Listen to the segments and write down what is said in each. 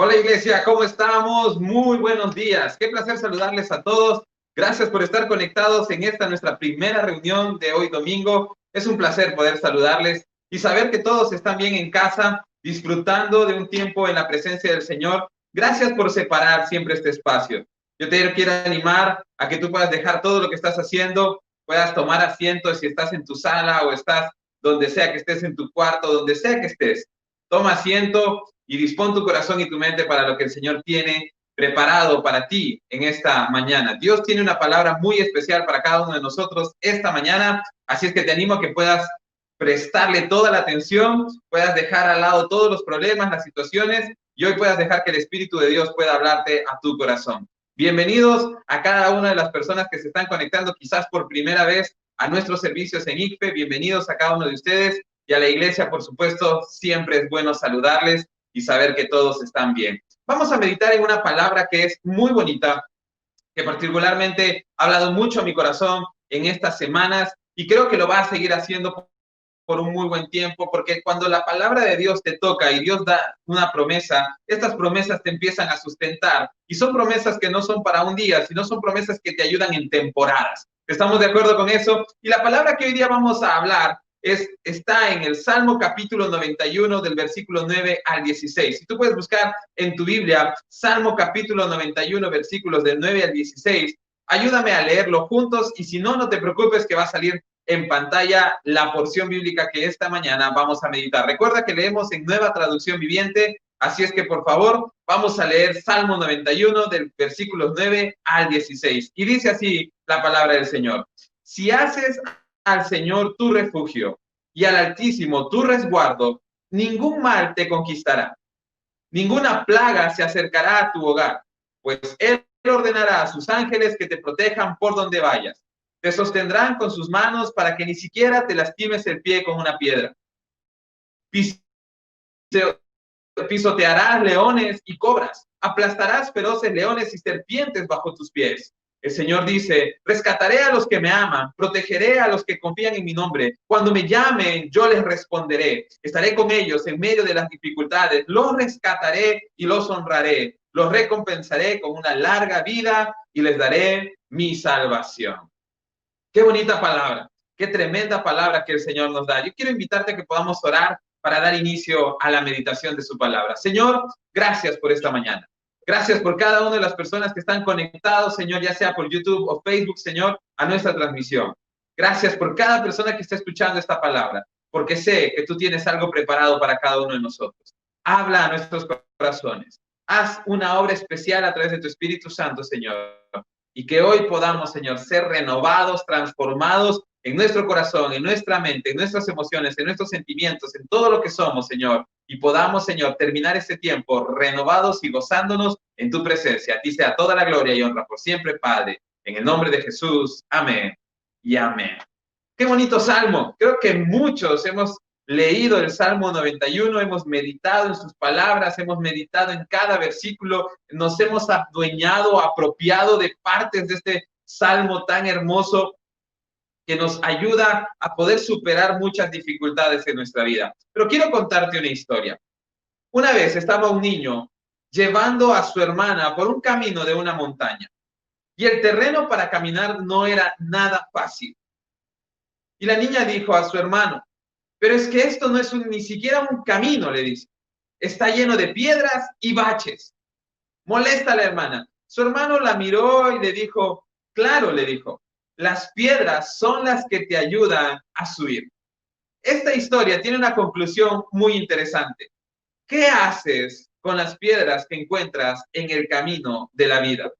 Hola iglesia, ¿cómo estamos? Muy buenos días. Qué placer saludarles a todos. Gracias por estar conectados en esta nuestra primera reunión de hoy domingo. Es un placer poder saludarles y saber que todos están bien en casa, disfrutando de un tiempo en la presencia del Señor. Gracias por separar siempre este espacio. Yo te quiero animar a que tú puedas dejar todo lo que estás haciendo, puedas tomar asiento si estás en tu sala o estás donde sea que estés, en tu cuarto, donde sea que estés. Toma asiento y dispón tu corazón y tu mente para lo que el Señor tiene preparado para ti en esta mañana. Dios tiene una palabra muy especial para cada uno de nosotros esta mañana, así es que te animo a que puedas prestarle toda la atención, puedas dejar al lado todos los problemas, las situaciones, y hoy puedas dejar que el Espíritu de Dios pueda hablarte a tu corazón. Bienvenidos a cada una de las personas que se están conectando quizás por primera vez a nuestros servicios en ICFE. Bienvenidos a cada uno de ustedes. Y a la iglesia, por supuesto, siempre es bueno saludarles y saber que todos están bien. Vamos a meditar en una palabra que es muy bonita, que particularmente ha hablado mucho a mi corazón en estas semanas y creo que lo va a seguir haciendo por un muy buen tiempo, porque cuando la palabra de Dios te toca y Dios da una promesa, estas promesas te empiezan a sustentar y son promesas que no son para un día, sino son promesas que te ayudan en temporadas. ¿Estamos de acuerdo con eso? Y la palabra que hoy día vamos a hablar está en el Salmo capítulo 91 del versículo 9 al 16. Si tú puedes buscar en tu Biblia, Salmo capítulo 91, versículos del 9 al 16, ayúdame a leerlo juntos y si no, no te preocupes que va a salir en pantalla la porción bíblica que esta mañana vamos a meditar. Recuerda que leemos en Nueva Traducción Viviente, así es que por favor vamos a leer Salmo 91 del versículos 9 al 16. Y dice así la palabra del Señor: si haces al Señor tu refugio y al Altísimo tu resguardo, ningún mal te conquistará, ninguna plaga se acercará a tu hogar, pues Él ordenará a sus ángeles que te protejan por donde vayas. Te sostendrán con sus manos para que ni siquiera te lastimes el pie con una piedra. Pisotearás leones y cobras, aplastarás feroces leones y serpientes bajo tus pies. El Señor dice: rescataré a los que me aman, protegeré a los que confían en mi nombre. Cuando me llamen, yo les responderé. Estaré con ellos en medio de las dificultades. Los rescataré y los honraré. Los recompensaré con una larga vida y les daré mi salvación. Qué bonita palabra, qué tremenda palabra que el Señor nos da. Yo quiero invitarte a que podamos orar para dar inicio a la meditación de su palabra. Señor, gracias por esta mañana. Gracias por cada una de las personas que están conectados, Señor, ya sea por YouTube o Facebook, Señor, a nuestra transmisión. Gracias por cada persona que está escuchando esta palabra, porque sé que tú tienes algo preparado para cada uno de nosotros. Habla a nuestros corazones. Haz una obra especial a través de tu Espíritu Santo, Señor. Y que hoy podamos, Señor, ser renovados, transformados en nuestro corazón, en nuestra mente, en nuestras emociones, en nuestros sentimientos, en todo lo que somos, Señor. Y podamos, Señor, terminar este tiempo renovados y gozándonos en tu presencia. A ti sea toda la gloria y honra por siempre, Padre. En el nombre de Jesús. Amén y amén. Qué bonito salmo. Creo que muchos hemos leído el Salmo 91, hemos meditado en sus palabras, hemos meditado en cada versículo, nos hemos adueñado, apropiado de partes de este salmo tan hermoso que nos ayuda a poder superar muchas dificultades en nuestra vida. Pero quiero contarte una historia. Una vez estaba un niño llevando a su hermana por un camino de una montaña y el terreno para caminar no era nada fácil. Y la niña dijo a su hermano: pero es que esto no es ni siquiera un camino, le dice. Está lleno de piedras y baches. Molesta a la hermana. Su hermano la miró y le dijo: claro, le dijo, las piedras son las que te ayudan a subir. Esta historia tiene una conclusión muy interesante. ¿Qué haces con las piedras que encuentras en el camino de la vida?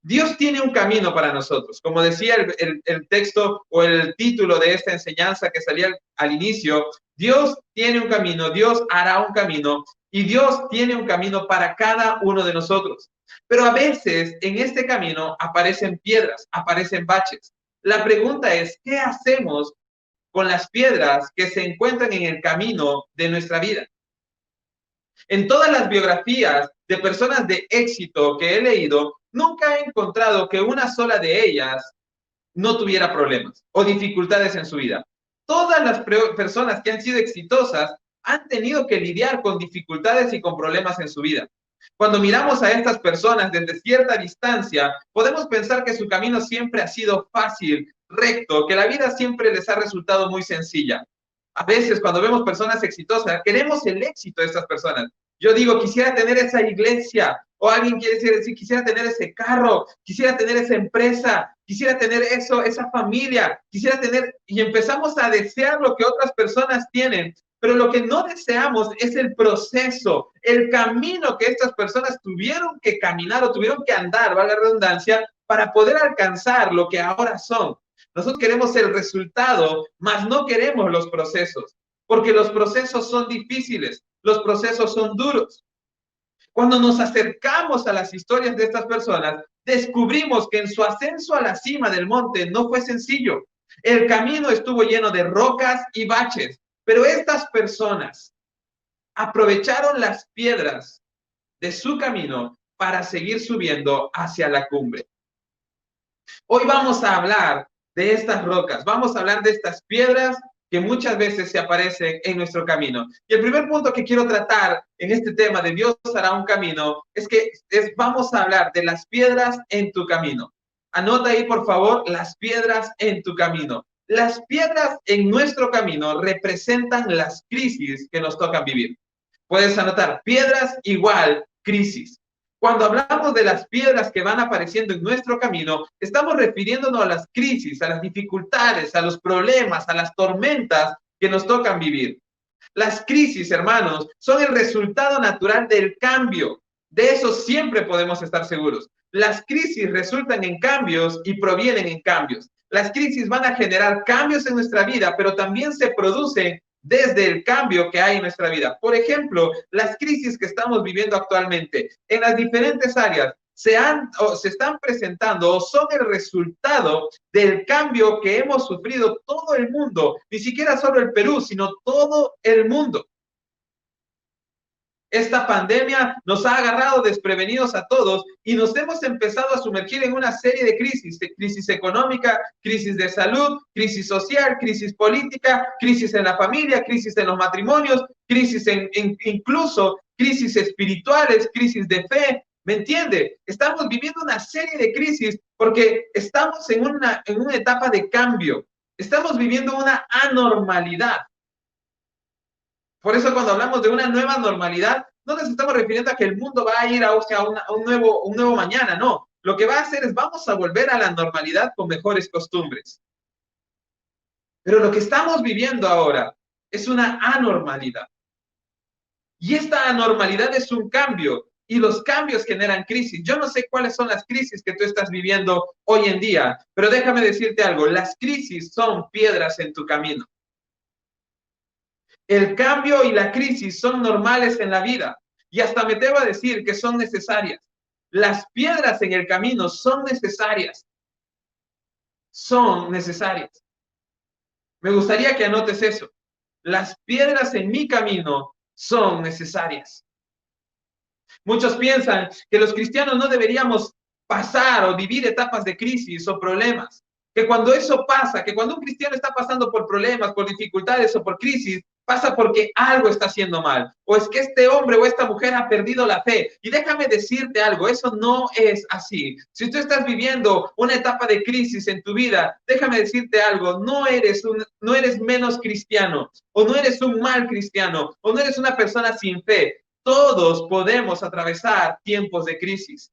Dios tiene un camino para nosotros. Como decía el texto o el título de esta enseñanza que salía al inicio, Dios tiene un camino, Dios hará un camino y Dios tiene un camino para cada uno de nosotros. Pero a veces en este camino aparecen piedras, aparecen baches. La pregunta es: ¿qué hacemos con las piedras que se encuentran en el camino de nuestra vida? En todas las biografías de personas de éxito que he leído, nunca he encontrado que una sola de ellas no tuviera problemas o dificultades en su vida. Todas las personas que han sido exitosas han tenido que lidiar con dificultades y con problemas en su vida. Cuando miramos a estas personas desde cierta distancia, podemos pensar que su camino siempre ha sido fácil, recto, que la vida siempre les ha resultado muy sencilla. A veces cuando vemos personas exitosas, queremos el éxito de estas personas. Yo digo, quisiera tener esa iglesia, o alguien quiere decir, quisiera tener ese carro, quisiera tener esa empresa, quisiera tener eso, esa familia, quisiera tener, y empezamos a desear lo que otras personas tienen, pero lo que no deseamos es el proceso, el camino que estas personas tuvieron que caminar o tuvieron que andar, valga la redundancia, para poder alcanzar lo que ahora son. Nosotros queremos el resultado, mas no queremos los procesos, porque los procesos son difíciles, los procesos son duros. Cuando nos acercamos a las historias de estas personas, descubrimos que en su ascenso a la cima del monte no fue sencillo. El camino estuvo lleno de rocas y baches, pero estas personas aprovecharon las piedras de su camino para seguir subiendo hacia la cumbre. Hoy vamos a hablar de estas rocas, vamos a hablar de estas piedras que muchas veces se aparecen en nuestro camino. Y el primer punto que quiero tratar en este tema de Dios hará un camino es que vamos a hablar de las piedras en tu camino. Anota ahí, por favor, las piedras en tu camino. Las piedras en nuestro camino representan las crisis que nos tocan vivir. Puedes anotar, piedras igual crisis. Cuando hablamos de las piedras que van apareciendo en nuestro camino, estamos refiriéndonos a las crisis, a las dificultades, a los problemas, a las tormentas que nos tocan vivir. Las crisis, hermanos, son el resultado natural del cambio. De eso siempre podemos estar seguros. Las crisis resultan en cambios y provienen en cambios. Las crisis van a generar cambios en nuestra vida, pero también se producen desde el cambio que hay en nuestra vida. Por ejemplo, las crisis que estamos viviendo actualmente en las diferentes áreas se están presentando o son el resultado del cambio que hemos sufrido todo el mundo, ni siquiera solo el Perú, sino todo el mundo. Esta pandemia nos ha agarrado desprevenidos a todos y nos hemos empezado a sumergir en una serie de crisis económica, crisis de salud, crisis social, crisis política, crisis en la familia, crisis en los matrimonios, crisis incluso crisis espirituales, crisis de fe. ¿Me entiende? Estamos viviendo una serie de crisis porque estamos en una etapa de cambio. Estamos viviendo una anormalidad. Por eso cuando hablamos de una nueva normalidad, no nos estamos refiriendo a que el mundo va a ir a un nuevo mañana, no. Lo que va a hacer es vamos a volver a la normalidad con mejores costumbres. Pero lo que estamos viviendo ahora es una anormalidad. Y esta anormalidad es un cambio y los cambios generan crisis. Yo no sé cuáles son las crisis que tú estás viviendo hoy en día, pero déjame decirte algo, las crisis son piedras en tu camino. El cambio y la crisis son normales en la vida y hasta me atrevo a decir que son necesarias. Las piedras en el camino son necesarias. Son necesarias. Me gustaría que anotes eso. Las piedras en mi camino son necesarias. Muchos piensan que los cristianos no deberíamos pasar o vivir etapas de crisis o problemas. Que cuando eso pasa, que cuando un cristiano está pasando por problemas, por dificultades o por crisis, pasa porque algo está haciendo mal. O es que este hombre o esta mujer ha perdido la fe. Y déjame decirte algo, eso no es así. Si tú estás viviendo una etapa de crisis en tu vida, déjame decirte algo, no eres menos cristiano, o no eres un mal cristiano, o no eres una persona sin fe. Todos podemos atravesar tiempos de crisis.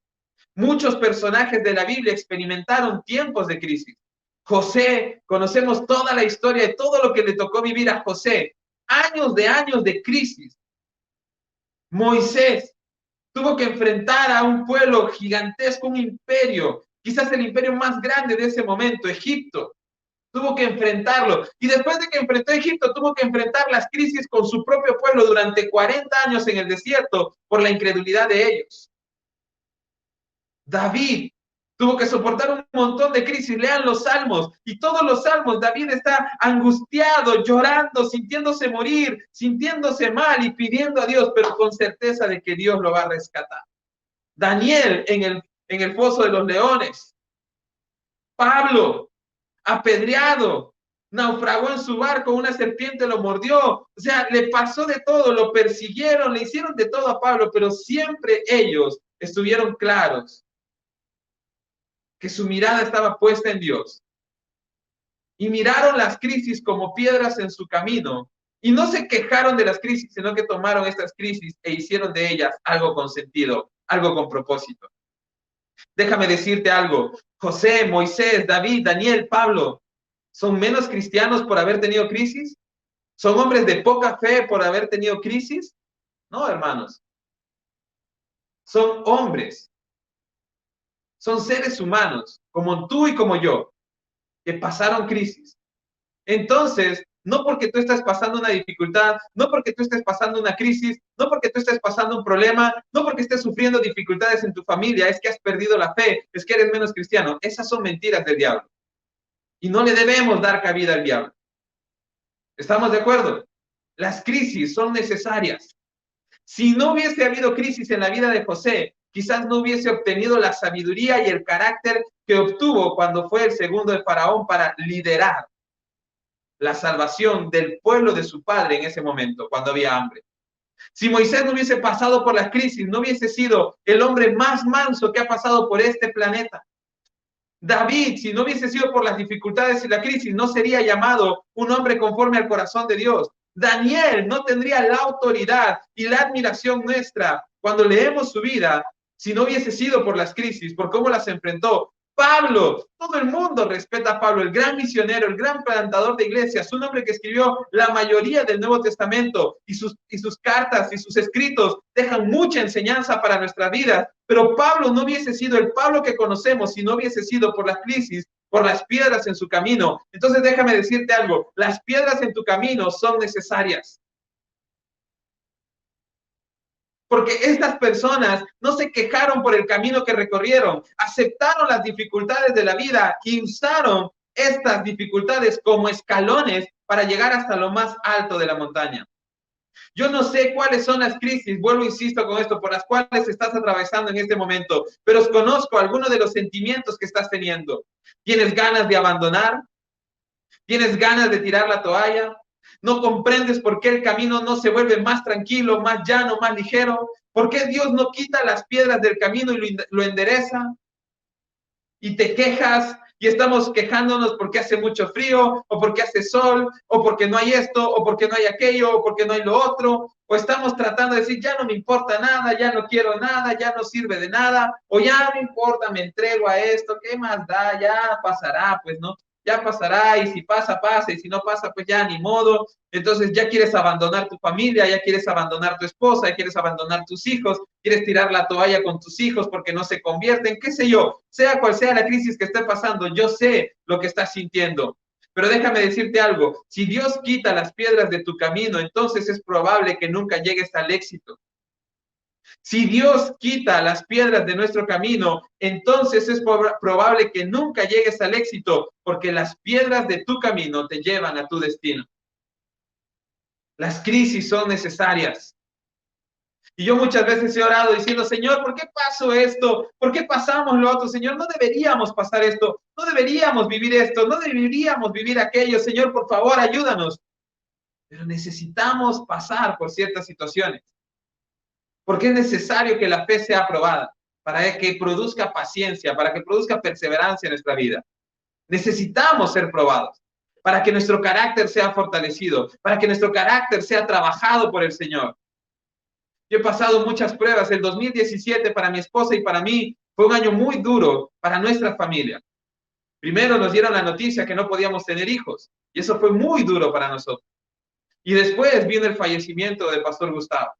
Muchos personajes de la Biblia experimentaron tiempos de crisis. José, conocemos toda la historia de todo lo que le tocó vivir a José. Años de crisis. Moisés tuvo que enfrentar a un pueblo gigantesco, un imperio, quizás el imperio más grande de ese momento, Egipto. Tuvo que enfrentarlo. Y después de que enfrentó a Egipto, tuvo que enfrentar las crisis con su propio pueblo durante 40 años en el desierto por la incredulidad de ellos. David tuvo que soportar un montón de crisis. Lean los salmos y todos los salmos. David está angustiado, llorando, sintiéndose morir, sintiéndose mal y pidiendo a Dios, pero con certeza de que Dios lo va a rescatar. Daniel en el foso de los leones. Pablo apedreado, naufragó en su barco, una serpiente lo mordió, o sea, le pasó de todo, lo persiguieron, le hicieron de todo a Pablo, pero siempre ellos estuvieron claros que su mirada estaba puesta en Dios y miraron las crisis como piedras en su camino y no se quejaron de las crisis, sino que tomaron estas crisis e hicieron de ellas algo con sentido, algo con propósito. Déjame decirte algo, José, Moisés, David, Daniel, Pablo, ¿son menos cristianos por haber tenido crisis? ¿Son hombres de poca fe por haber tenido crisis? No, hermanos. Son hombres, son seres humanos, como tú y como yo, que pasaron crisis. Entonces, no porque tú estés pasando una dificultad, no porque tú estés pasando una crisis, no porque tú estés pasando un problema, no porque estés sufriendo dificultades en tu familia, es que has perdido la fe, es que eres menos cristiano. Esas son mentiras del diablo. Y no le debemos dar cabida al diablo. ¿Estamos de acuerdo? Las crisis son necesarias. Si no hubiese habido crisis en la vida de José, quizás no hubiese obtenido la sabiduría y el carácter que obtuvo cuando fue el segundo de Faraón para liderar la salvación del pueblo de su padre en ese momento, cuando había hambre. Si Moisés no hubiese pasado por la crisis, no hubiese sido el hombre más manso que ha pasado por este planeta. David, si no hubiese sido por las dificultades y la crisis, no sería llamado un hombre conforme al corazón de Dios. Daniel no tendría la autoridad y la admiración nuestra cuando leemos su vida si no hubiese sido por las crisis, por cómo las enfrentó. Pablo, todo el mundo respeta a Pablo, el gran misionero, el gran plantador de iglesias, un hombre que escribió la mayoría del Nuevo Testamento y sus cartas y sus escritos dejan mucha enseñanza para nuestra vida. Pero Pablo no hubiese sido el Pablo que conocemos si no hubiese sido por las crisis, por las piedras en su camino. Entonces déjame decirte algo, las piedras en tu camino son necesarias. Porque estas personas no se quejaron por el camino que recorrieron, aceptaron las dificultades de la vida y usaron estas dificultades como escalones para llegar hasta lo más alto de la montaña. Yo no sé cuáles son las crisis, vuelvo, insisto con esto, por las cuales estás atravesando en este momento, pero os conozco algunos de los sentimientos que estás teniendo. ¿Tienes ganas de abandonar? ¿Tienes ganas de tirar la toalla? ¿No comprendes por qué el camino no se vuelve más tranquilo, más llano, más ligero? ¿Por qué Dios no quita las piedras del camino y lo endereza? Y te quejas y estamos quejándonos porque hace mucho frío, o porque hace sol, o porque no hay esto, o porque no hay aquello, o porque no hay lo otro, o estamos tratando de decir, ya no me importa nada, ya no quiero nada, ya no sirve de nada, o ya no importa, me entrego a esto, ¿qué más da? Ya pasará, pues no, ya pasará, y si pasa, pasa, y si no pasa, pues ya ni modo. Entonces ya quieres abandonar tu familia, ya quieres abandonar tu esposa, ya quieres abandonar tus hijos, quieres tirar la toalla con tus hijos porque no se convierten, qué sé yo, sea cual sea la crisis que esté pasando, yo sé lo que estás sintiendo. Pero déjame decirte algo, si Dios quita las piedras de tu camino, entonces es probable que nunca llegues al éxito. Si Dios quita las piedras de nuestro camino, entonces es probable que nunca llegues al éxito, porque las piedras de tu camino te llevan a tu destino. Las crisis son necesarias. Y yo muchas veces he orado diciendo, Señor, ¿por qué pasó esto? ¿Por qué pasamos lo otro? Señor, no deberíamos pasar esto, no deberíamos vivir esto, no deberíamos vivir aquello. Señor, por favor, ayúdanos. Pero necesitamos pasar por ciertas situaciones, porque es necesario que la fe sea aprobada, para que produzca paciencia, para que produzca perseverancia en nuestra vida. Necesitamos ser probados, para que nuestro carácter sea fortalecido, para que nuestro carácter sea trabajado por el Señor. Yo he pasado muchas pruebas. El 2017 para mi esposa y para mí fue un año muy duro para nuestra familia. Primero nos dieron la noticia que no podíamos tener hijos y eso fue muy duro para nosotros. Y después vino el fallecimiento del pastor Gustavo.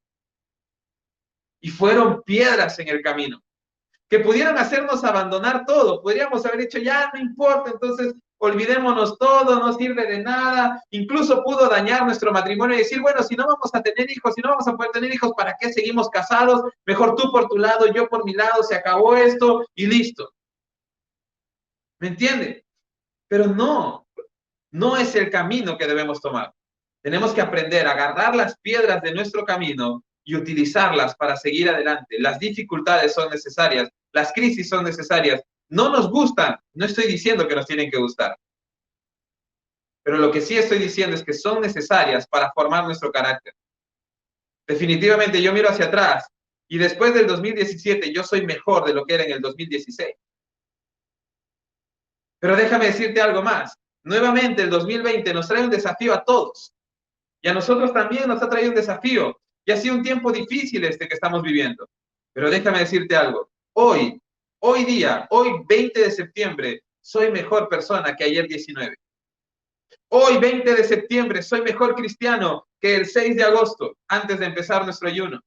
Y fueron piedras en el camino que pudieron hacernos abandonar todo. Podríamos haber dicho, ya no importa, entonces olvidémonos todo, no sirve de nada. Incluso pudo dañar nuestro matrimonio y decir, bueno, si no vamos a tener hijos, si no vamos a poder tener hijos, ¿para qué seguimos casados? Mejor tú por tu lado, yo por mi lado, se acabó esto y listo. ¿Me entiende? Pero no es el camino que debemos tomar. Tenemos que aprender a agarrar las piedras de nuestro camino y utilizarlas para seguir adelante. Las dificultades son necesarias, las crisis son necesarias. No nos gustan, no estoy diciendo que nos tienen que gustar. pero lo que sí estoy diciendo es que son necesarias para formar nuestro carácter. Definitivamente yo miro hacia atrás y después del 2017 yo soy mejor de lo que era en el 2016. Pero déjame decirte algo más. Nuevamente el 2020 nos trae un desafío a todos y a nosotros también nos ha traído un desafío y ha sido un tiempo difícil este que estamos viviendo. Pero déjame decirte algo. Hoy día, hoy 20 de septiembre, soy mejor persona que ayer 19. Hoy, 20 de septiembre, soy mejor cristiano que el 6 de agosto, antes de empezar nuestro ayuno.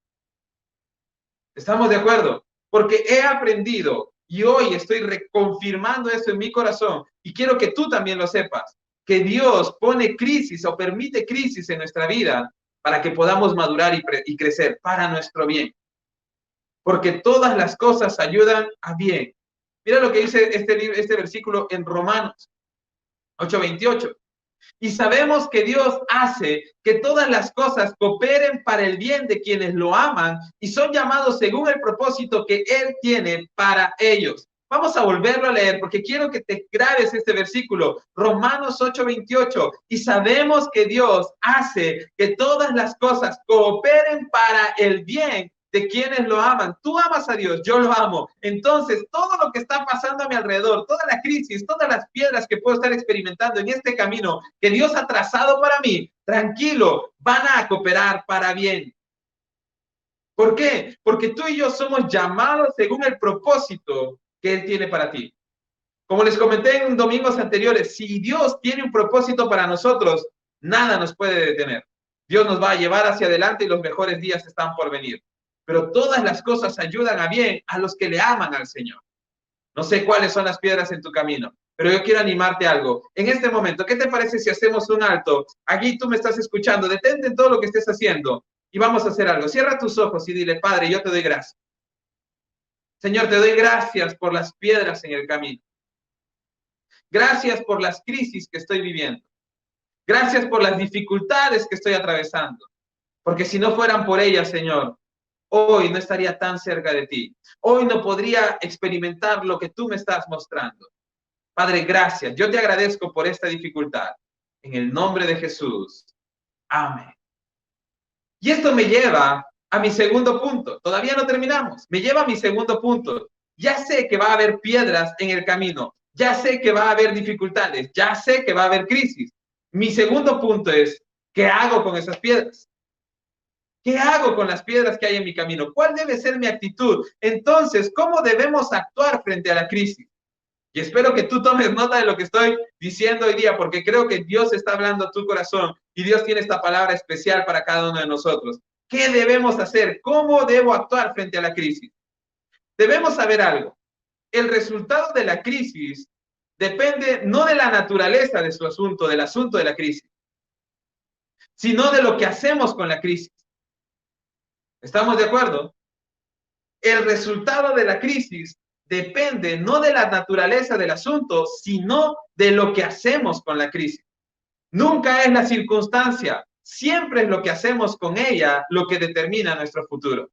¿Estamos de acuerdo? Porque he aprendido y hoy estoy reconfirmando eso en mi corazón y quiero que tú también lo sepas, que Dios pone crisis o permite crisis en nuestra vida para que podamos madurar y crecer para nuestro bien. Porque todas las cosas ayudan a bien. Mira lo que dice este versículo en Romanos 8:28. Y sabemos que Dios hace que todas las cosas cooperen para el bien de quienes lo aman y son llamados según el propósito que Él tiene para ellos. Vamos a volverlo a leer porque quiero que te grabes este versículo, Romanos 8:28. Y sabemos que Dios hace que todas las cosas cooperen para el bien de quienes lo aman. Tú amas a Dios, yo lo amo. Entonces, todo lo que está pasando a mi alrededor, toda la crisis, todas las piedras que puedo estar experimentando en este camino que Dios ha trazado para mí, tranquilo, van a cooperar para bien. ¿Por qué? Porque tú y yo somos llamados según el propósito que Él tiene para ti. Como les comenté en domingos anteriores, si Dios tiene un propósito para nosotros, nada nos puede detener. Dios nos va a llevar hacia adelante y los mejores días están por venir. Pero todas las cosas ayudan a bien a los que le aman al Señor. No sé cuáles son las piedras en tu camino, pero yo quiero animarte a algo. En este momento, ¿qué te parece si hacemos un alto? Aquí tú me estás escuchando, detente en todo lo que estés haciendo y vamos a hacer algo. Cierra tus ojos y dile, Padre, yo te doy gracias. Señor, te doy gracias por las piedras en el camino. Gracias por las crisis que estoy viviendo. Gracias por las dificultades que estoy atravesando. Porque si no fueran por ellas, Señor, hoy no estaría tan cerca de ti. Hoy no podría experimentar lo que tú me estás mostrando. Padre, gracias. Yo te agradezco por esta dificultad. En el nombre de Jesús. Amén. Y esto me lleva a mi segundo punto. Todavía no terminamos. Me lleva a mi segundo punto. Ya sé que va a haber piedras en el camino. Ya sé que va a haber dificultades. Ya sé que va a haber crisis. Mi segundo punto es, ¿qué hago con esas piedras? ¿Qué hago con las piedras que hay en mi camino? ¿Cuál debe ser mi actitud? Entonces, ¿cómo debemos actuar frente a la crisis? Y espero que tú tomes nota de lo que estoy diciendo hoy día, porque creo que Dios está hablando a tu corazón y Dios tiene esta palabra especial para cada uno de nosotros. ¿Qué debemos hacer? ¿Cómo debo actuar frente a la crisis? Debemos saber algo. El resultado de la crisis depende no de la naturaleza de su asunto, del asunto de la crisis, sino de lo que hacemos con la crisis. ¿Estamos de acuerdo? El resultado de la crisis depende no de la naturaleza del asunto, sino de lo que hacemos con la crisis. Nunca es la circunstancia, siempre es lo que hacemos con ella lo que determina nuestro futuro.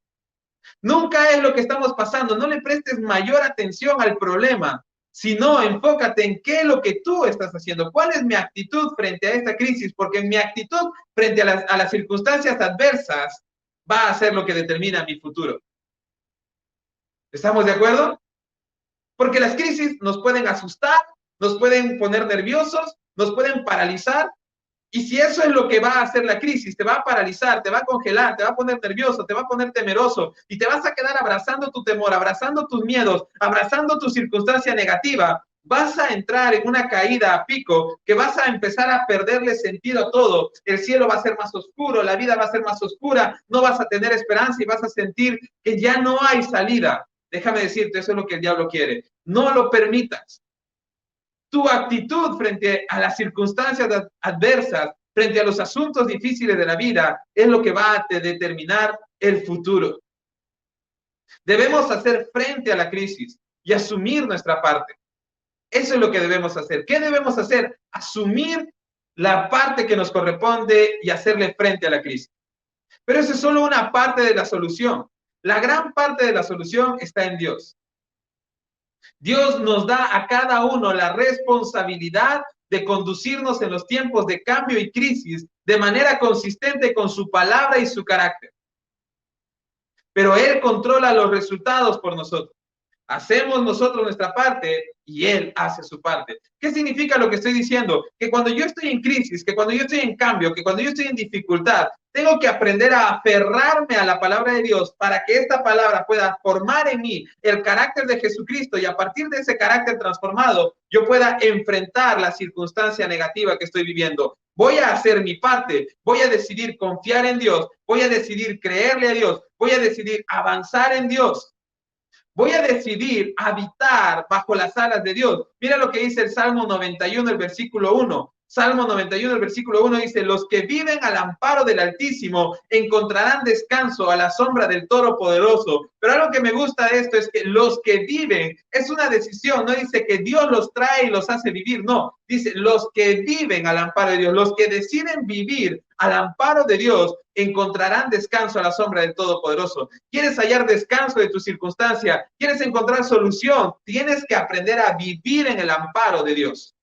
Nunca es lo que estamos pasando, no le prestes mayor atención al problema, sino enfócate en qué es lo que tú estás haciendo, cuál es mi actitud frente a esta crisis, porque mi actitud frente a las circunstancias adversas va a ser lo que determina mi futuro. ¿Estamos de acuerdo? Porque las crisis nos pueden asustar, nos pueden poner nerviosos, nos pueden paralizar. Y si eso es lo que va a hacer la crisis, te va a paralizar, te va a congelar, te va a poner nervioso, te va a poner temeroso y te vas a quedar abrazando tu temor, abrazando tus miedos, abrazando tu circunstancia negativa, vas a entrar en una caída a pico que vas a empezar a perderle sentido a todo. El cielo va a ser más oscuro, la vida va a ser más oscura, no vas a tener esperanza y vas a sentir que ya no hay salida. Déjame decirte, eso es lo que el diablo quiere. No lo permitas. Tu actitud frente a las circunstancias adversas, frente a los asuntos difíciles de la vida, es lo que va a determinar el futuro. Debemos hacer frente a la crisis y asumir nuestra parte. Eso es lo que debemos hacer. ¿Qué debemos hacer? Asumir la parte que nos corresponde y hacerle frente a la crisis. Pero eso es solo una parte de la solución. La gran parte de la solución está en Dios. Dios nos da a cada uno la responsabilidad de conducirnos en los tiempos de cambio y crisis de manera consistente con su palabra y su carácter. Pero Él controla los resultados por nosotros. Hacemos nosotros nuestra parte y Él hace su parte. ¿Qué significa lo que estoy diciendo? Que cuando yo estoy en crisis, que cuando yo estoy en cambio, que cuando yo estoy en dificultad, tengo que aprender a aferrarme a la palabra de Dios para que esta palabra pueda formar en mí el carácter de Jesucristo y a partir de ese carácter transformado, yo pueda enfrentar la circunstancia negativa que estoy viviendo. Voy a hacer mi parte, voy a decidir confiar en Dios, voy a decidir creerle a Dios, voy a decidir avanzar en Dios. Voy a decidir habitar bajo las alas de Dios. Mira lo que dice el Salmo 91, el versículo 1. Salmo 91, el versículo 1 dice, los que viven al amparo del Altísimo encontrarán descanso a la sombra del Todopoderoso. Pero algo que me gusta de esto es que los que viven es una decisión, no dice que Dios los trae y los hace vivir, no, dice los que viven al amparo de Dios, los que deciden vivir al amparo de Dios encontrarán descanso a la sombra del Todopoderoso. ¿Quieres hallar descanso de tu circunstancia? ¿Quieres encontrar solución? Tienes que aprender a vivir en el amparo de Dios.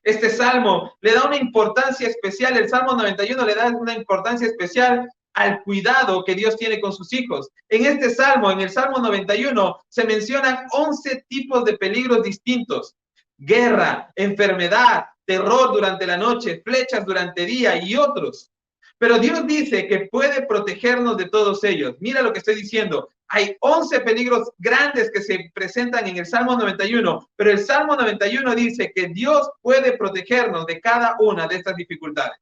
Este salmo le da una importancia especial, el Salmo 91 le da una importancia especial al cuidado que Dios tiene con sus hijos. En este salmo, en el Salmo 91, se mencionan 11 tipos de peligros distintos. Guerra, enfermedad, terror durante la noche, flechas durante el día y otros. Pero Dios dice que puede protegernos de todos ellos. Mira lo que estoy diciendo. Hay 11 peligros grandes que se presentan en el Salmo 91, pero el Salmo 91 dice que Dios puede protegernos de cada una de estas dificultades.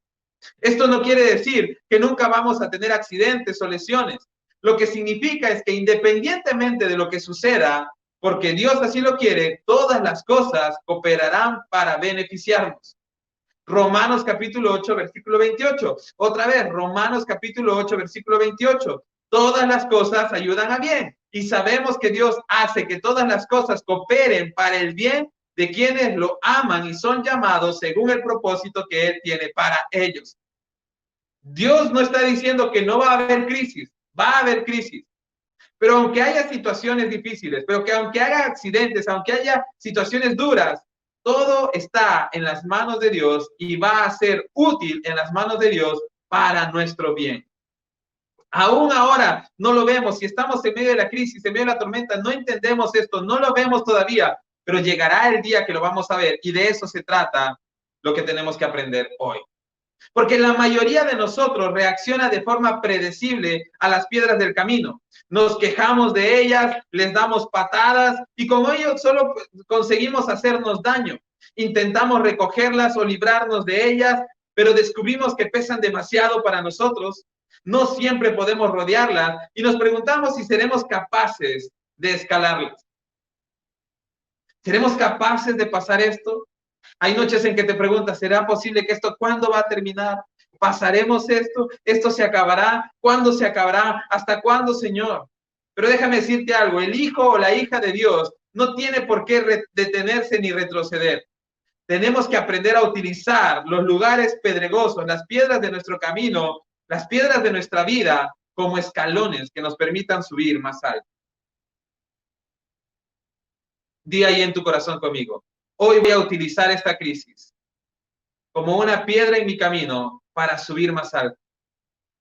Esto no quiere decir que nunca vamos a tener accidentes o lesiones. Lo que significa es que independientemente de lo que suceda, porque Dios así lo quiere, todas las cosas cooperarán para beneficiarnos. Romanos capítulo 8, versículo 28. Otra vez, Romanos capítulo 8, versículo 28. Todas las cosas ayudan a bien. Y sabemos que Dios hace que todas las cosas cooperen para el bien de quienes lo aman y son llamados según el propósito que Él tiene para ellos. Dios no está diciendo que no va a haber crisis. Va a haber crisis. Pero aunque haya situaciones difíciles, pero que aunque haya accidentes, aunque haya situaciones duras, todo está en las manos de Dios y va a ser útil en las manos de Dios para nuestro bien. Aún ahora no lo vemos, si estamos en medio de la crisis, en medio de la tormenta, no entendemos esto, no lo vemos todavía, pero llegará el día que lo vamos a ver y de eso se trata lo que tenemos que aprender hoy. Porque la mayoría de nosotros reacciona de forma predecible a las piedras del camino. Nos quejamos de ellas, les damos patadas y con ello solo conseguimos hacernos daño. Intentamos recogerlas o librarnos de ellas, pero descubrimos que pesan demasiado para nosotros. No siempre podemos rodearlas y nos preguntamos si seremos capaces de escalarlas. ¿Seremos capaces de pasar esto? Hay noches en que te preguntas, ¿será posible que esto cuándo va a terminar? ¿Pasaremos esto? ¿Esto se acabará? ¿Cuándo se acabará? ¿Hasta cuándo, Señor? Pero déjame decirte algo, el hijo o la hija de Dios no tiene por qué detenerse ni retroceder. Tenemos que aprender a utilizar los lugares pedregosos, las piedras de nuestro camino, las piedras de nuestra vida como escalones que nos permitan subir más alto. Di ahí en tu corazón conmigo. Hoy voy a utilizar esta crisis como una piedra en mi camino para subir más alto.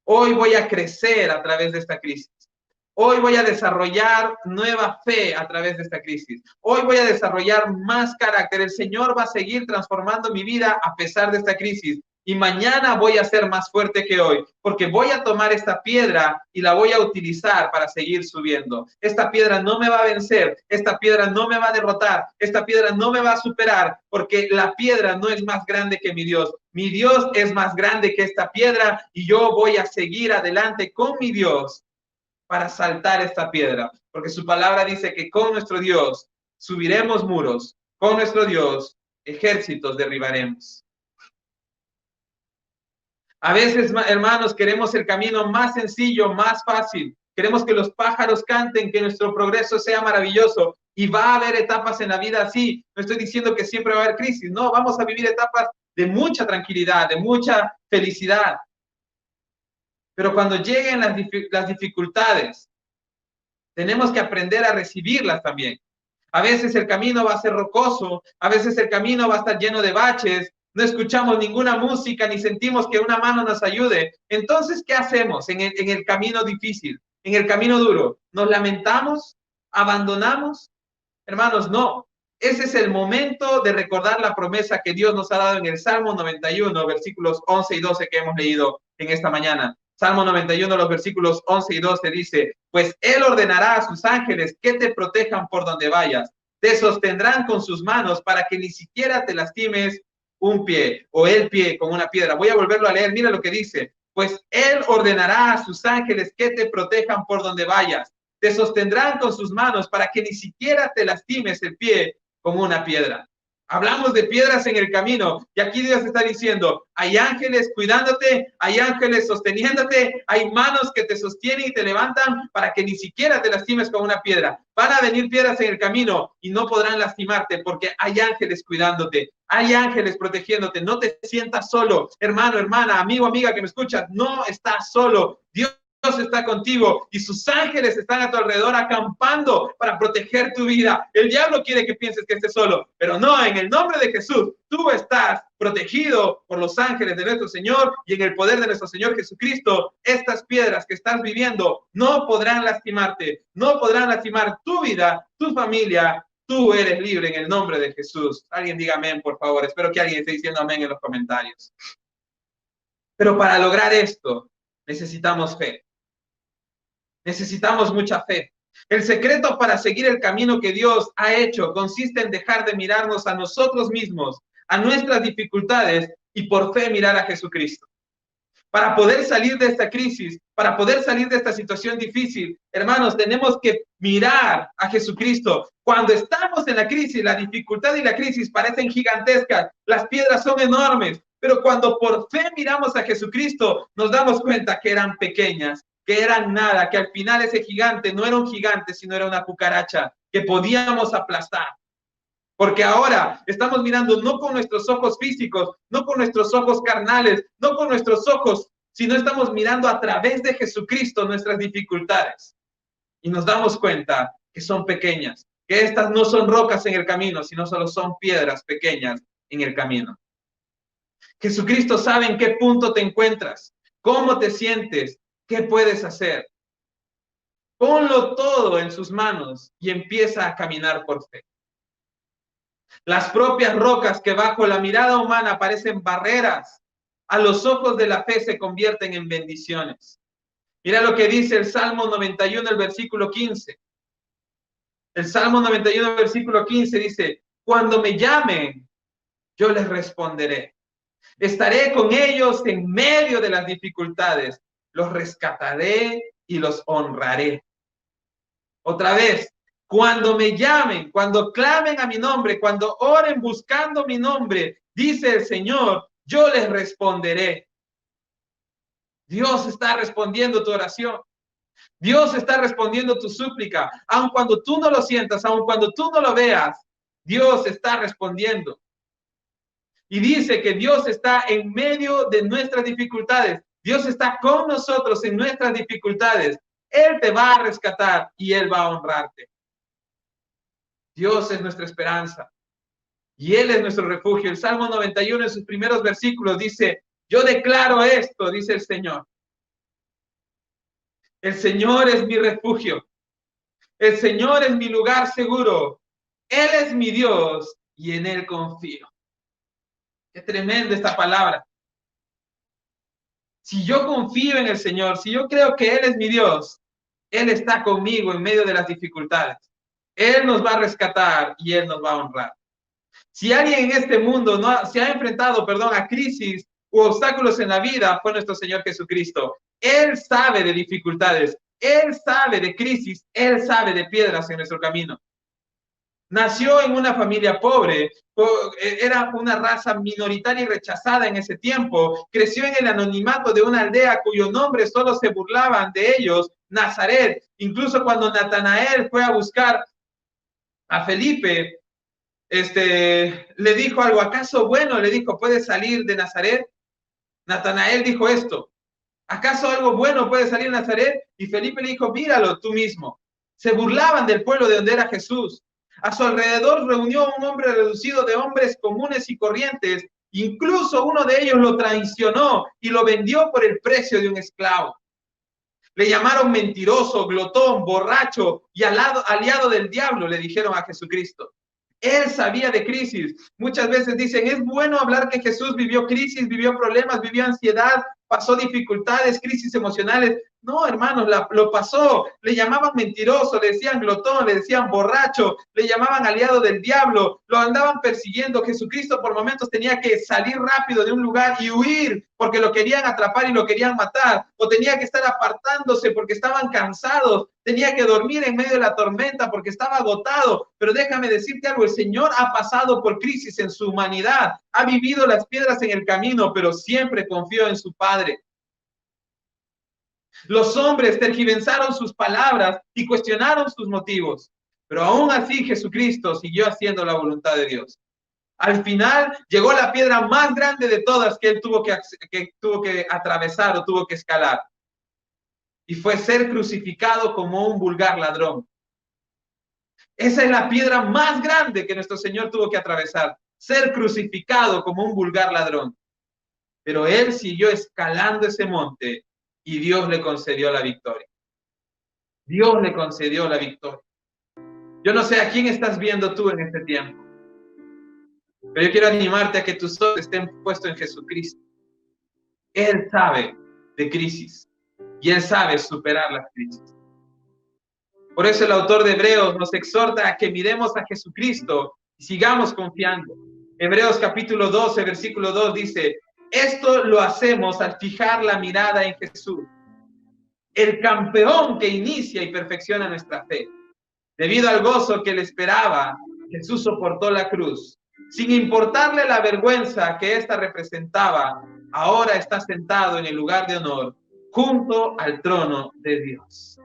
Hoy voy a crecer a través de esta crisis. Hoy voy a desarrollar nueva fe a través de esta crisis. Hoy voy a desarrollar más carácter. El Señor va a seguir transformando mi vida a pesar de esta crisis. Y mañana voy a ser más fuerte que hoy, porque voy a tomar esta piedra y la voy a utilizar para seguir subiendo. Esta piedra no me va a vencer, esta piedra no me va a derrotar, esta piedra no me va a superar, porque la piedra no es más grande que mi Dios. Mi Dios es más grande que esta piedra y yo voy a seguir adelante con mi Dios para saltar esta piedra, porque su palabra dice que con nuestro Dios subiremos muros, con nuestro Dios ejércitos derribaremos. A veces, hermanos, queremos el camino más sencillo, más fácil. Queremos que los pájaros canten, que nuestro progreso sea maravilloso. Y va a haber etapas en la vida así. No estoy diciendo que siempre va a haber crisis. No, vamos a vivir etapas de mucha tranquilidad, de mucha felicidad. Pero cuando lleguen las dificultades, tenemos que aprender a recibirlas también. A veces el camino va a ser rocoso, a veces el camino va a estar lleno de baches, no escuchamos ninguna música ni sentimos que una mano nos ayude. Entonces, ¿qué hacemos en el camino difícil, en el camino duro? ¿Nos lamentamos? ¿Abandonamos? Hermanos, no. Ese es el momento de recordar la promesa que Dios nos ha dado en el Salmo 91, versículos 11 y 12 que hemos leído en esta mañana. Salmo 91, los versículos 11 y 12 dice, pues Él ordenará a sus ángeles que te protejan por donde vayas. Te sostendrán con sus manos para que ni siquiera te lastimes un pie o el pie con una piedra. Voy a volverlo a leer. Mira lo que dice. Pues Él ordenará a sus ángeles que te protejan por donde vayas. Te sostendrán con sus manos para que ni siquiera te lastimes el pie con una piedra. Hablamos de piedras en el camino y aquí Dios está diciendo, hay ángeles cuidándote, hay ángeles sosteniéndote, hay manos que te sostienen y te levantan para que ni siquiera te lastimes con una piedra. Van a venir piedras en el camino y no podrán lastimarte porque hay ángeles cuidándote, hay ángeles protegiéndote. No te sientas solo, hermano, hermana, amigo, amiga que me escuchas, no estás solo. Dios está contigo y sus ángeles están a tu alrededor acampando para proteger tu vida. El diablo quiere que pienses que estés solo, pero no, en el nombre de Jesús, tú estás protegido por los ángeles de nuestro Señor y en el poder de nuestro Señor Jesucristo. Estas piedras que estás viviendo no podrán lastimarte, no podrán lastimar tu vida, tu familia. Tú eres libre en el nombre de Jesús. Alguien diga amén, por favor. Espero que alguien esté diciendo amén en los comentarios. Pero para lograr esto, necesitamos fe. Necesitamos mucha fe. El secreto para seguir el camino que Dios ha hecho consiste en dejar de mirarnos a nosotros mismos, a nuestras dificultades y por fe mirar a Jesucristo. Para poder salir de esta crisis, para poder salir de esta situación difícil, hermanos, tenemos que mirar a Jesucristo. Cuando estamos en la crisis, la dificultad y la crisis parecen gigantescas, las piedras son enormes, pero cuando por fe miramos a Jesucristo, nos damos cuenta que eran pequeñas, que eran nada, que al final ese gigante no era un gigante, sino era una cucaracha que podíamos aplastar. Porque ahora estamos mirando no con nuestros ojos físicos, no con nuestros ojos carnales, no con nuestros ojos, sino estamos mirando a través de Jesucristo nuestras dificultades. Y nos damos cuenta que son pequeñas, que estas no son rocas en el camino, sino solo son piedras pequeñas en el camino. Jesucristo sabe en qué punto te encuentras, cómo te sientes, qué puedes hacer. Ponlo todo en sus manos y empieza a caminar por fe. Las propias rocas que bajo la mirada humana parecen barreras, a los ojos de la fe se convierten en bendiciones. Mira lo que dice el Salmo 91, el versículo 15. El Salmo 91, el versículo 15 dice, cuando me llamen, yo les responderé. Estaré con ellos en medio de las dificultades. Los rescataré y los honraré. Otra vez, cuando me llamen, cuando clamen a mi nombre, cuando oren buscando mi nombre, dice el Señor, yo les responderé. Dios está respondiendo tu oración. Dios está respondiendo tu súplica. Aun cuando tú no lo sientas, aun cuando tú no lo veas, Dios está respondiendo. Y dice que Dios está en medio de nuestras dificultades. Dios está con nosotros en nuestras dificultades. Él te va a rescatar y Él va a honrarte. Dios es nuestra esperanza y Él es nuestro refugio. El Salmo 91 en sus primeros versículos dice, yo declaro esto, dice el Señor. El Señor es mi refugio. El Señor es mi lugar seguro. Él es mi Dios y en Él confío. Qué tremenda esta palabra. Si yo confío en el Señor, si yo creo que Él es mi Dios, Él está conmigo en medio de las dificultades. Él nos va a rescatar y Él nos va a honrar. Si alguien en este mundo se ha enfrentado, a crisis u obstáculos en la vida, fue nuestro Señor Jesucristo. Él sabe de dificultades, Él sabe de crisis, Él sabe de piedras en nuestro camino. Nació en una familia pobre, era una raza minoritaria y rechazada en ese tiempo, creció en el anonimato de una aldea cuyo nombre solo se burlaban de ellos, Nazaret. Incluso cuando Natanael fue a buscar a Felipe, le dijo algo, ¿acaso bueno? Le dijo, ¿puedes salir de Nazaret? Natanael dijo esto, ¿acaso algo bueno puede salir de Nazaret? Y Felipe le dijo, míralo tú mismo. Se burlaban del pueblo de donde era Jesús. A su alrededor reunió a un hombre reducido de hombres comunes y corrientes. Incluso uno de ellos lo traicionó y lo vendió por el precio de un esclavo. Le llamaron mentiroso, glotón, borracho y aliado del diablo, le dijeron a Jesucristo. Él sabía de crisis. Muchas veces dicen, es bueno hablar que Jesús vivió crisis, vivió problemas, vivió ansiedad, pasó dificultades, crisis emocionales. No, hermanos, lo pasó. Le llamaban mentiroso, le decían glotón, le decían borracho, le llamaban aliado del diablo, lo andaban persiguiendo. Jesucristo por momentos tenía que salir rápido de un lugar y huir porque lo querían atrapar y lo querían matar, o tenía que estar apartándose porque estaban cansados, tenía que dormir en medio de la tormenta porque estaba agotado. Pero déjame decirte algo, el Señor ha pasado por crisis en su humanidad, ha vivido las piedras en el camino, pero siempre confió en su Padre. Los hombres tergiversaron sus palabras y cuestionaron sus motivos, pero aún así Jesucristo siguió haciendo la voluntad de Dios. Al final llegó la piedra más grande de todas que él tuvo que atravesar o tuvo que escalar. Y fue ser crucificado como un vulgar ladrón. Esa es la piedra más grande que nuestro Señor tuvo que atravesar. Ser crucificado como un vulgar ladrón. Pero él siguió escalando ese monte y Dios le concedió la victoria. Dios le concedió la victoria. Yo no sé a quién estás viendo tú en este tiempo, pero yo quiero animarte a que tus ojos estén puestos en Jesucristo. Él sabe de crisis y Él sabe superar las crisis. Por eso el autor de Hebreos nos exhorta a que miremos a Jesucristo y sigamos confiando. Hebreos capítulo 12, versículo 2 dice, esto lo hacemos al fijar la mirada en Jesús, el campeón que inicia y perfecciona nuestra fe. Debido al gozo que le esperaba, Jesús soportó la cruz. Sin importarle la vergüenza que ésta representaba, ahora está sentado en el lugar de honor, junto al trono de Dios.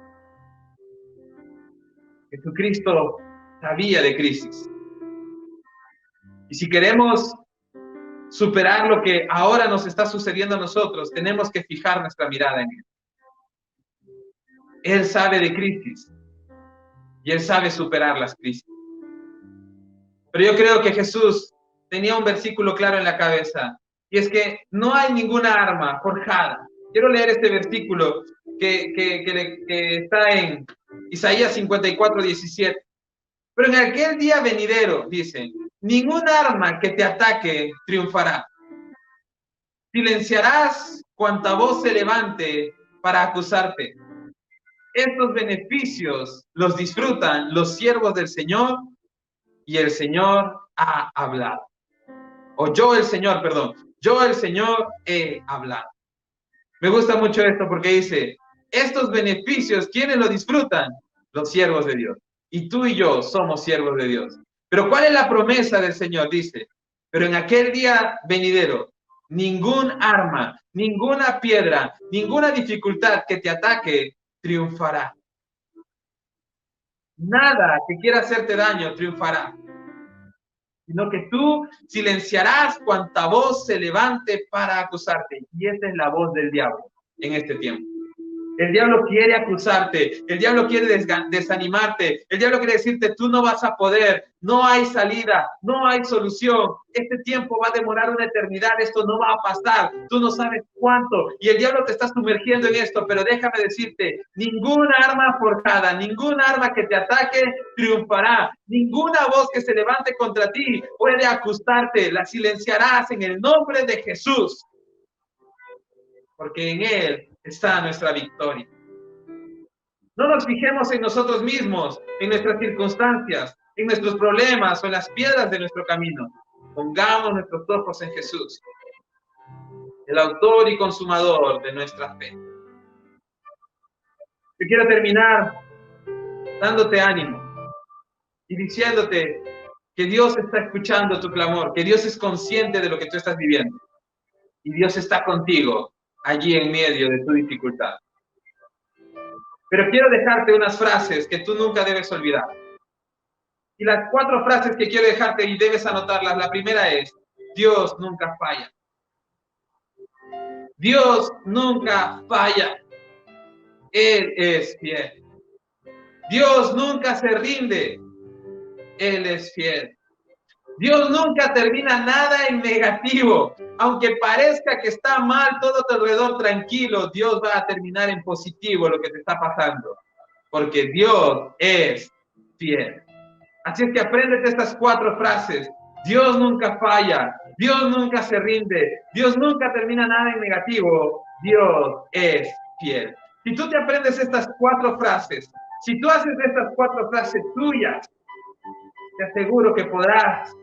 Jesucristo sabía de crisis. Y si queremos superar lo que ahora nos está sucediendo a nosotros, tenemos que fijar nuestra mirada en Él. Él sabe de crisis y Él sabe superar las crisis. Pero yo creo que Jesús tenía un versículo claro en la cabeza, y es que no hay ninguna arma forjada. Quiero leer este versículo que está en Isaías 54, 17. Pero en aquel día venidero, dice, ningún arma que te ataque triunfará. Silenciarás cuanta voz se levante para acusarte. Estos beneficios los disfrutan los siervos del Señor, y el Señor ha hablado. O yo el Señor, perdón, yo el Señor he hablado. Me gusta mucho esto porque dice, estos beneficios, ¿quiénes lo disfrutan? Los siervos de Dios. Y tú y yo somos siervos de Dios. Pero ¿cuál es la promesa del Señor? Dice, pero en aquel día venidero, ningún arma, ninguna piedra, ninguna dificultad que te ataque triunfará. Nada que quiera hacerte daño triunfará, sino que tú silenciarás cuanta voz se levante para acusarte. Y esa es la voz del diablo en este tiempo. El diablo quiere acusarte, el diablo quiere desanimarte, el diablo quiere decirte, tú no vas a poder, no hay salida, no hay solución, este tiempo va a demorar una eternidad, esto no va a pasar, tú no sabes cuánto, y el diablo te está sumergiendo en esto, pero déjame decirte, ninguna arma forjada, ninguna arma que te ataque triunfará, ninguna voz que se levante contra ti puede acusarte, la silenciarás en el nombre de Jesús, porque en Él está nuestra victoria. No nos fijemos en nosotros mismos, en nuestras circunstancias, en nuestros problemas o en las piedras de nuestro camino. Pongamos nuestros ojos en Jesús, el autor y consumador de nuestra fe. Yo quiero terminar dándote ánimo y diciéndote que Dios está escuchando tu clamor, que Dios es consciente de lo que tú estás viviendo y Dios está contigo allí en medio de tu dificultad. Pero quiero dejarte unas frases que tú nunca debes olvidar. Y las 4 frases que quiero dejarte y debes anotarlas, la primera es, Dios nunca falla. Dios nunca falla. Él es fiel. Dios nunca se rinde. Él es fiel. Dios nunca termina nada en negativo. Aunque parezca que está mal todo a tu alrededor, tranquilo, Dios va a terminar en positivo lo que te está pasando. Porque Dios es fiel. Así es que apréndete estas 4 frases. Dios nunca falla. Dios nunca se rinde. Dios nunca termina nada en negativo. Dios es fiel. Si tú te aprendes estas 4 frases, si tú haces estas 4 frases tuyas, te aseguro que podrás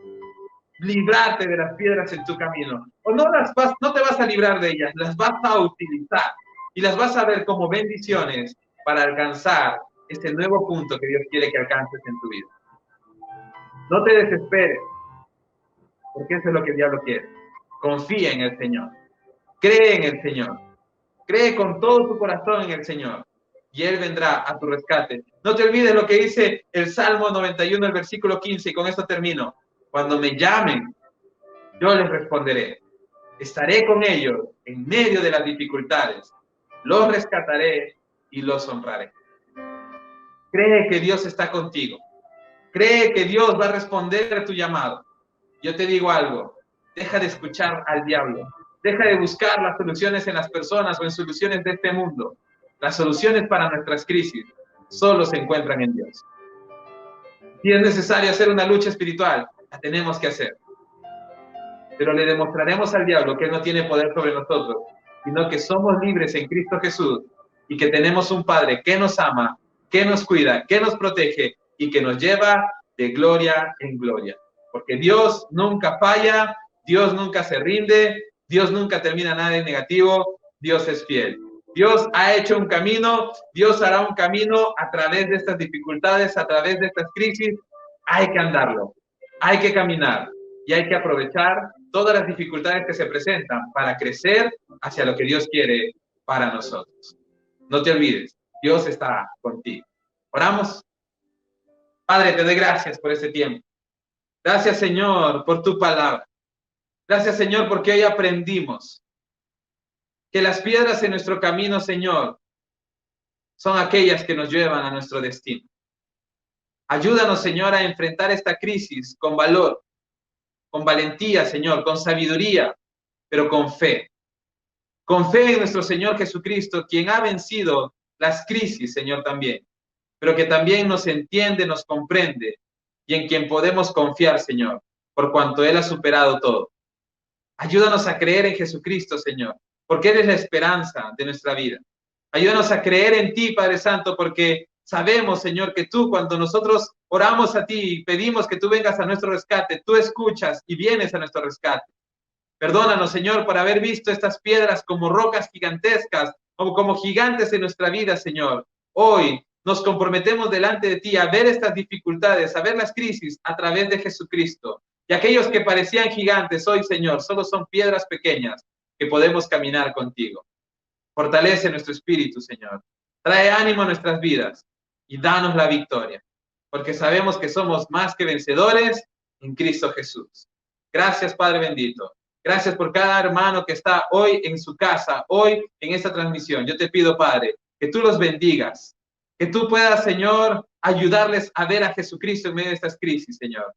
librarte de las piedras en tu camino. O no te vas a librar de ellas, las vas a utilizar y las vas a ver como bendiciones para alcanzar este nuevo punto que Dios quiere que alcances en tu vida. No te desesperes, porque eso es lo que el diablo quiere. Confía en el Señor. Cree en el Señor. Cree con todo tu corazón en el Señor. Y Él vendrá a tu rescate. No te olvides lo que dice el Salmo 91, el versículo 15, y con esto termino. Cuando me llamen, yo les responderé. Estaré con ellos en medio de las dificultades. Los rescataré y los honraré. Cree que Dios está contigo. Cree que Dios va a responder a tu llamado. Yo te digo algo, deja de escuchar al diablo. Deja de buscar las soluciones en las personas o en soluciones de este mundo. Las soluciones para nuestras crisis solo se encuentran en Dios. Si es necesario hacer una lucha espiritual, la tenemos que hacer. Pero le demostraremos al diablo que él no tiene poder sobre nosotros, sino que somos libres en Cristo Jesús y que tenemos un Padre que nos ama, que nos cuida, que nos protege y que nos lleva de gloria en gloria. Porque Dios nunca falla, Dios nunca se rinde, Dios nunca termina nada en negativo, Dios es fiel. Dios ha hecho un camino, Dios hará un camino a través de estas dificultades, a través de estas crisis. Hay que andarlo, hay que caminar y hay que aprovechar todas las dificultades que se presentan para crecer hacia lo que Dios quiere para nosotros. No te olvides, Dios está contigo. Oramos. Padre, te doy gracias por este tiempo. Gracias, Señor, por tu palabra. Gracias, Señor, porque hoy aprendimos que las piedras en nuestro camino, Señor, son aquellas que nos llevan a nuestro destino. Ayúdanos, Señor, a enfrentar esta crisis con valor, con valentía, Señor, con sabiduría, pero con fe. Con fe en nuestro Señor Jesucristo, quien ha vencido las crisis, Señor, también, pero que también nos entiende, nos comprende, y en quien podemos confiar, Señor, por cuanto Él ha superado todo. Ayúdanos a creer en Jesucristo, Señor, porque Él es la esperanza de nuestra vida. Ayúdanos a creer en ti, Padre Santo, porque sabemos, Señor, que tú, cuando nosotros oramos a ti y pedimos que tú vengas a nuestro rescate, tú escuchas y vienes a nuestro rescate. Perdónanos, Señor, por haber visto estas piedras como rocas gigantescas o como gigantes en nuestra vida, Señor. Hoy nos comprometemos delante de ti a ver estas dificultades, a ver las crisis a través de Jesucristo. Y aquellos que parecían gigantes hoy, Señor, solo son piedras pequeñas que podemos caminar contigo. Fortalece nuestro espíritu, Señor. Trae ánimo a nuestras vidas y danos la victoria, porque sabemos que somos más que vencedores en Cristo Jesús. Gracias, Padre bendito. Gracias por cada hermano que está hoy en su casa, hoy en esta transmisión. Yo te pido, Padre, que tú los bendigas, que tú puedas, Señor, ayudarles a ver a Jesucristo en medio de estas crisis, Señor.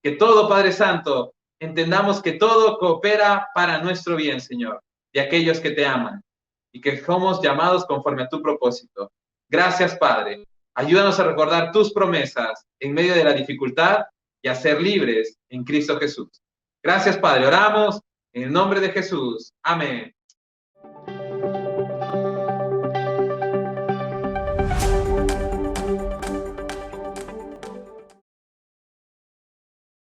Que todo, Padre Santo, entendamos que todo coopera para nuestro bien, Señor, de aquellos que te aman y que somos llamados conforme a tu propósito. Gracias, Padre. Ayúdanos a recordar tus promesas en medio de la dificultad y a ser libres en Cristo Jesús. Gracias, Padre. Oramos en el nombre de Jesús. Amén.